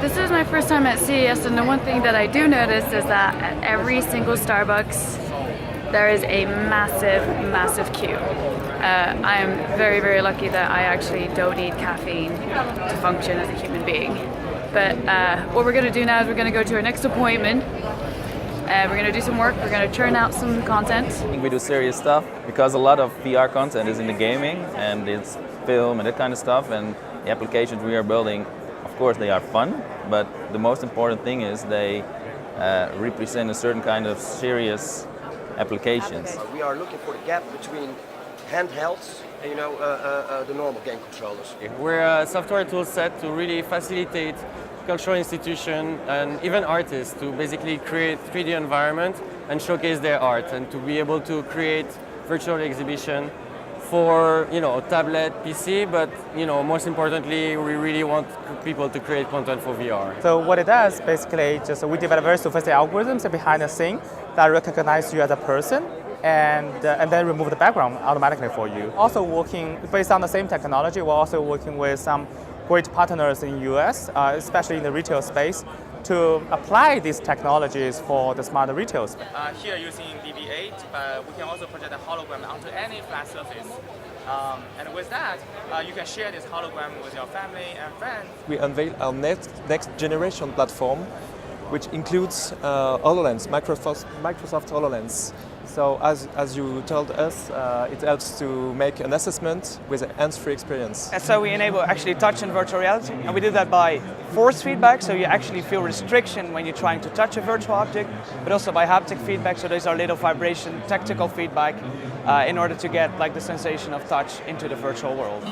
This is my first time at CES, and the one thing that I do notice is that at every single Starbucks there is a massive, massive queue. I am very, very lucky that I actually don't need caffeine to function as a human being. But what we're going to do now is we're going to go to our next appointment. We're going to do some work, we're going to churn out some content. I think we do serious stuff because a lot of VR content is in the gaming and it's film and that kind of stuff, and the applications we are building, of course they are fun, but the most important thing is they represent a certain kind of serious applications. We are looking for the gap between handhelds and the normal game controllers. We're a software tool set to really facilitate cultural institutions and even artists to basically create 3D environment and showcase their art, and to be able to create virtual exhibition for tablet, PC, but most importantly we really want people to create content for VR. So what it does basically just we develop very sophisticated algorithms behind the scene that recognize you as a person and then remove the background automatically for you. Also working based on the same technology, we're also working with some great partners in the US, especially in the retail space, to apply these technologies for the smart retail space. Here using BB8, we can also project a hologram onto any flat surface. And with that, you can share this hologram with your family and friends. We unveil our next generation platform, which includes HoloLens, Microsoft HoloLens. So as you told us, it helps to make an assessment with a hands-free experience. And so we enable actually touch and virtual reality, and we do that by force feedback, so you actually feel restriction when you're trying to touch a virtual object, but also by haptic feedback, so these are little vibration, tactical feedback, in order to get the sensation of touch into the virtual world.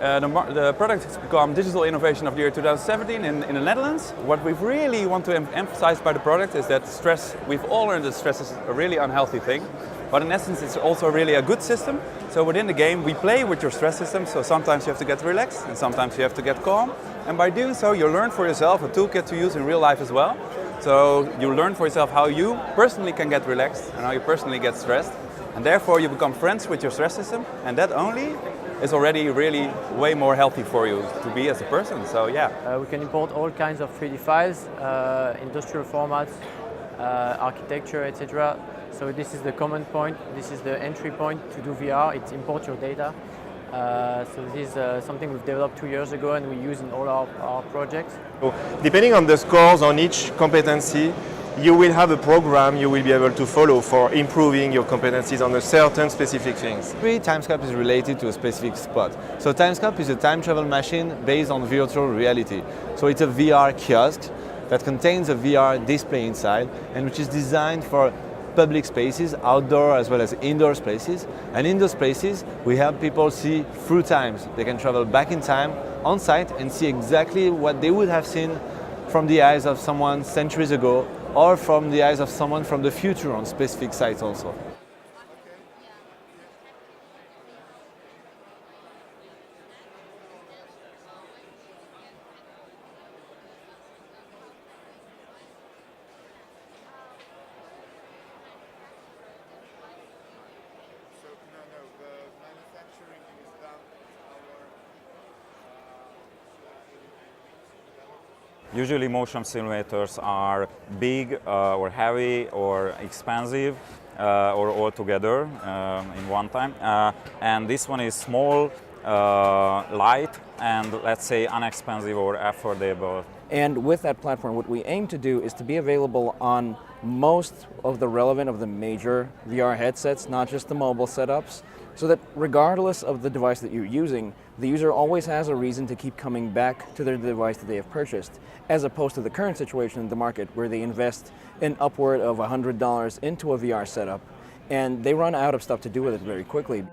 The product has become Digital Innovation of the year 2017 in the Netherlands. What we really want to emphasize by the product is that stress, we've all learned that stress is a really unhealthy thing, but in essence it's also really a good system. So within the game we play with your stress system, so sometimes you have to get relaxed and sometimes you have to get calm, and by doing so you learn for yourself a toolkit to use in real life as well. So you learn for yourself how you personally can get relaxed and how you personally get stressed, and therefore you become friends with your stress system, and that only is already really way more healthy for you to be as a person, so yeah. We can import all kinds of 3D files, industrial formats, architecture, etc. So this is the common point, this is the entry point to do VR, it imports your data. So this is something we've developed 2 years ago and we use in all our projects. So, depending on the scores on each competency, you will have a program you will be able to follow for improving your competencies on a certain specific things. Timescape is related to a specific spot. So Timescape is a time travel machine based on virtual reality. So it's a VR kiosk that contains a VR display inside and which is designed for public spaces, outdoor as well as indoor spaces. And in those places, we help people see through times. They can travel back in time on site and see exactly what they would have seen from the eyes of someone centuries ago, or from the eyes of someone from the future on specific sites also. Usually motion simulators are big or heavy or expensive or all together in one time. And this one is small, light, and let's say inexpensive or affordable. And with that platform, what we aim to do is to be available on most of the relevant of the major VR headsets, not just the mobile setups, so that regardless of the device that you're using, the user always has a reason to keep coming back to their device that they have purchased, as opposed to the current situation in the market where they invest an upward of $100 into a VR setup and they run out of stuff to do with it very quickly.